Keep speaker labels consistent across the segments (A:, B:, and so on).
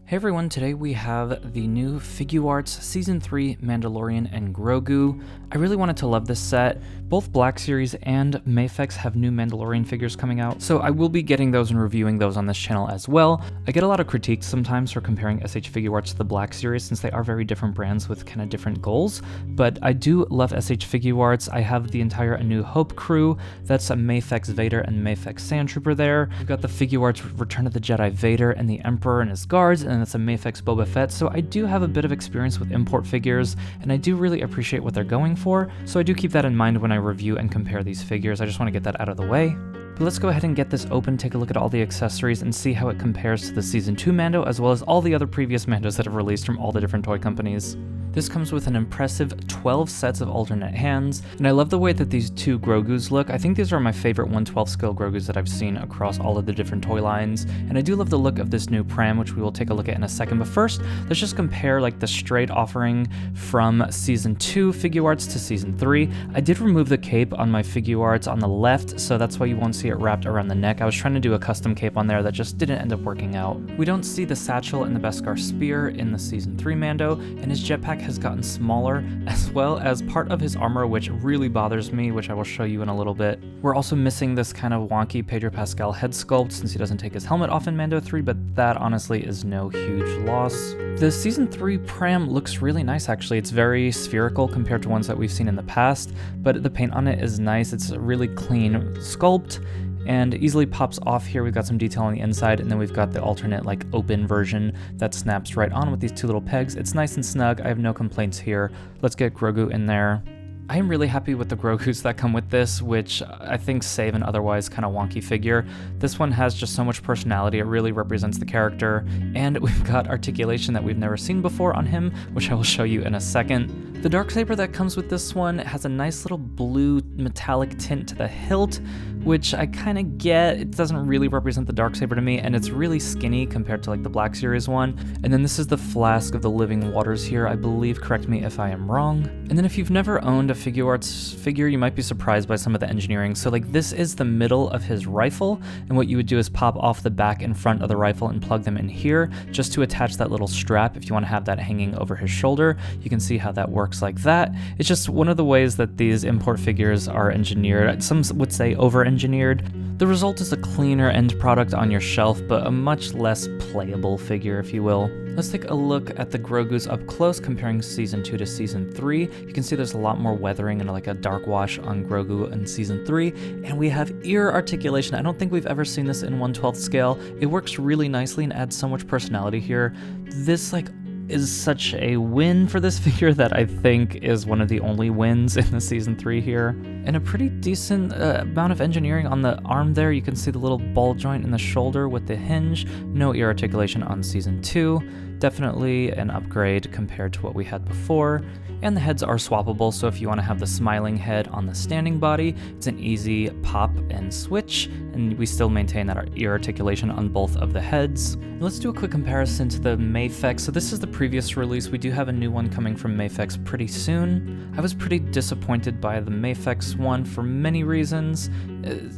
A: Hey everyone, today we have the new Figuarts Season 3 Mandalorian and Grogu. I really wanted to love this set. Both Black Series and Mafex have new Mandalorian figures coming out, so I will be getting those and reviewing those on this channel as well. I get a lot of critiques sometimes for comparing SHFiguarts to the Black Series since they are very different brands with kind of different goals, but I do love SHFiguarts. I have the entire A New Hope crew. That's a Mafex Vader and Mafex Sandtrooper there. We've got the Figuarts Return of the Jedi Vader and the Emperor and his guards, and it's a Mafex Boba Fett, so I do have a bit of experience with import figures, and I do really appreciate what they're going for, so I do keep that in mind when I review and compare these figures. I just want to get that out of the way. But let's go ahead and get this open, take a look at all the accessories, and see how it compares to the Season 2 Mando, as well as all the other previous Mandos that have released from all the different toy companies. This comes with an impressive 12 sets of alternate hands, and I love the way that these two Grogus look. I think these are my favorite 1/12 scale Grogus that I've seen across all of the different toy lines, and I do love the look of this new pram, which we will take a look at in a second. But first, let's just compare like the straight offering from Season 2 Figuarts to Season 3. I did remove the cape on my Figuarts on the left, so that's why you won't see it wrapped around the neck. I was trying to do a custom cape on there that just didn't end up working out. We don't see the satchel and the Beskar spear in the Season 3 Mando, and his jetpack has gotten smaller, as well as part of his armor, which really bothers me, which I will show you in a little bit. We're also missing this kind of wonky Pedro Pascal head sculpt since he doesn't take his helmet off in Mando 3, but that honestly is no huge loss. The Season 3 pram looks really nice actually. It's very spherical compared to ones that we've seen in the past, but the paint on it is nice. It's a really clean sculpt and easily pops off here. We've got some detail on the inside, and then we've got the alternate like open version that snaps right on with these two little pegs. It's nice and snug. I have no complaints here. Let's get Grogu in there. I am really happy with the Grogus that come with this, which I think save an otherwise kind of wonky figure. This one has just so much personality. It really represents the character, and we've got articulation that we've never seen before on him, which I will show you in a second. The darksaber that comes with this one has a nice little blue metallic tint to the hilt, which I kind of get. It doesn't really represent the darksaber to me, and it's really skinny compared to like the Black Series one. And then this is the Flask of the Living Waters here, I believe. Correct me if I am wrong. And then if you've never owned a Figuarts figure, you might be surprised by some of the engineering. So like this is the middle of his rifle, and what you would do is pop off the back and front of the rifle and plug them in here just to attach that little strap if you want to have that hanging over his shoulder. You can see how that works like that. It's just one of the ways that these import figures are engineered. Some would say over-engineered. The result is a cleaner end product on your shelf, but a much less playable figure, if you will. Let's take a look at the Grogus up close, comparing Season 2 to Season 3. You can see there's a lot more weathering and like a dark wash on Grogu in Season 3, and we have ear articulation. I don't think we've ever seen this in 1/12 scale. It works really nicely and adds so much personality here. This like is such a win for this figure that I think is one of the only wins in the Season 3 here. And a pretty decent amount of engineering on the arm there. You can see the little ball joint in the shoulder with the hinge. No ear articulation on Season 2. Definitely an upgrade compared to what we had before. And the heads are swappable, so if you want to have the smiling head on the standing body, it's an easy pop and switch, and we still maintain that our ear articulation on both of the heads. Let's do a quick comparison to the Mafex. So this is the previous release. We do have a new one coming from Mafex pretty soon. I was pretty disappointed by the Mafex one for many reasons.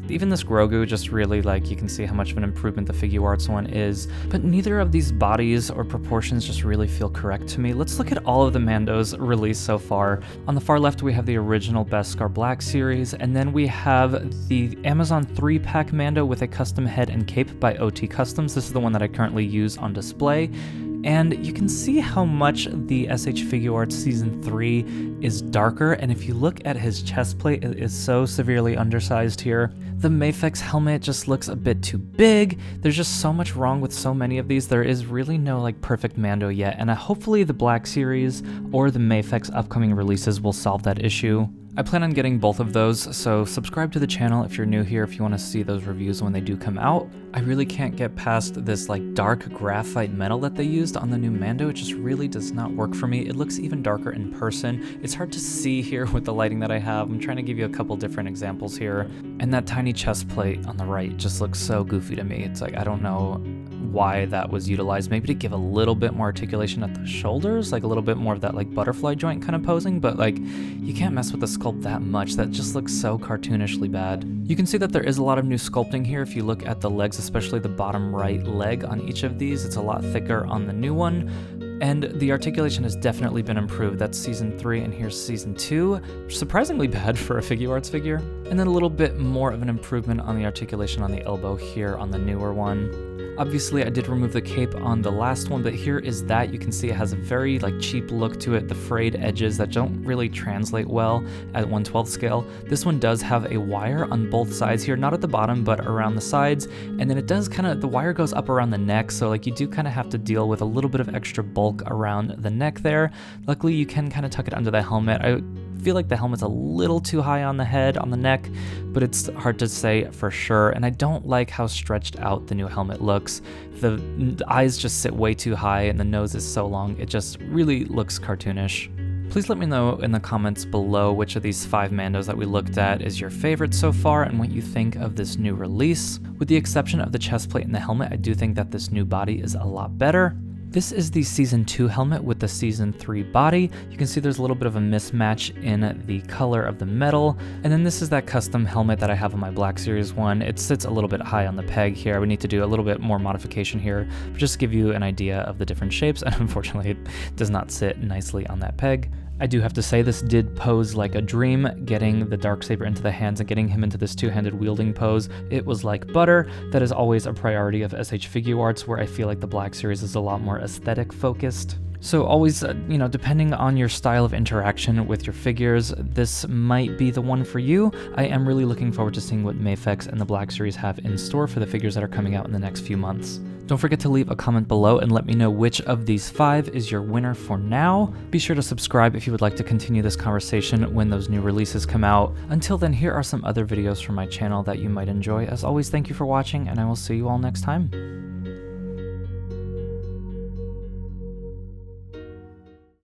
A: Even this Grogu, just really like, you can see how much of an improvement the Figuarts one is, but neither of these bodies or proportions just really feel correct to me. Let's look at all of the Mandos released so far. On the far left, we have the original Beskar Black Series, and then we have the Amazon 3-pack Mando with a custom head and cape by OT Customs. This is the one that I currently use on display. And you can see how much the SHFiguarts Season 3 is darker, and if you look at his chest plate, it is so severely undersized here. The Mafex helmet just looks a bit too big. There's just so much wrong with so many of these. There is really no like perfect Mando yet, and hopefully the Black Series or the Mafex upcoming releases will solve that issue. I plan on getting both of those, so subscribe to the channel if you're new here if you want to see those reviews when they do come out. I really can't get past this like dark graphite metal that they used on the new Mando. It just really does not work for me. It looks even darker in person. It's hard to see here with the lighting that I have. I'm trying to give you a couple different examples here. And that tiny chest plate on the right just looks so goofy to me. It's like, I don't know why that was utilized, maybe to give a little bit more articulation at the shoulders, like a little bit more of that like butterfly joint kind of posing, but like you can't mess with the sculpt that much. That just looks so cartoonishly bad. You can see that there is a lot of new sculpting here. If you look at the legs, especially the bottom right leg on each of these, it's a lot thicker on the new one. And the articulation has definitely been improved. That's season 3 and here's season 2. Surprisingly bad for a Figuarts figure. And then a little bit more of an improvement on the articulation on the elbow here on the newer one. Obviously, I did remove the cape on the last one, but here is that. You can see it has a very like cheap look to it, the frayed edges that don't really translate well at 1/12 scale. This one does have a wire on both sides here, not at the bottom, but around the sides. And then it does the wire goes up around the neck, so like you do kind of have to deal with a little bit of extra bulk around the neck there. Luckily, you can kind of tuck it under the helmet. I feel like the helmet's a little too high on the head, on the neck, but it's hard to say for sure. And I don't like how stretched out the new helmet looks. The eyes just sit way too high and the nose is so long. It just really looks cartoonish. Please let me know in the comments below which of these 5 Mandos that we looked at is your favorite so far and what you think of this new release. With the exception of the chest plate and the helmet, I do think that this new body is a lot better. This is the Season 2 helmet with the Season 3 body. You can see there's a little bit of a mismatch in the color of the metal. And then this is that custom helmet that I have on my Black Series one. It sits a little bit high on the peg here. I would need to do a little bit more modification here, but just to give you an idea of the different shapes. And unfortunately, it does not sit nicely on that peg. I do have to say this did pose like a dream, getting the Darksaber into the hands and getting him into this two-handed wielding pose. It was like butter. That is always a priority of SHFiguarts, where I feel like the Black Series is a lot more aesthetic focused. So always, depending on your style of interaction with your figures, this might be the one for you. I am really looking forward to seeing what Mafex and the Black Series have in store for the figures that are coming out in the next few months. Don't forget to leave a comment below and let me know which of these 5 is your winner for now. Be sure to subscribe if you would like to continue this conversation when those new releases come out. Until then, here are some other videos from my channel that you might enjoy. As always, thank you for watching, and I will see you all next time.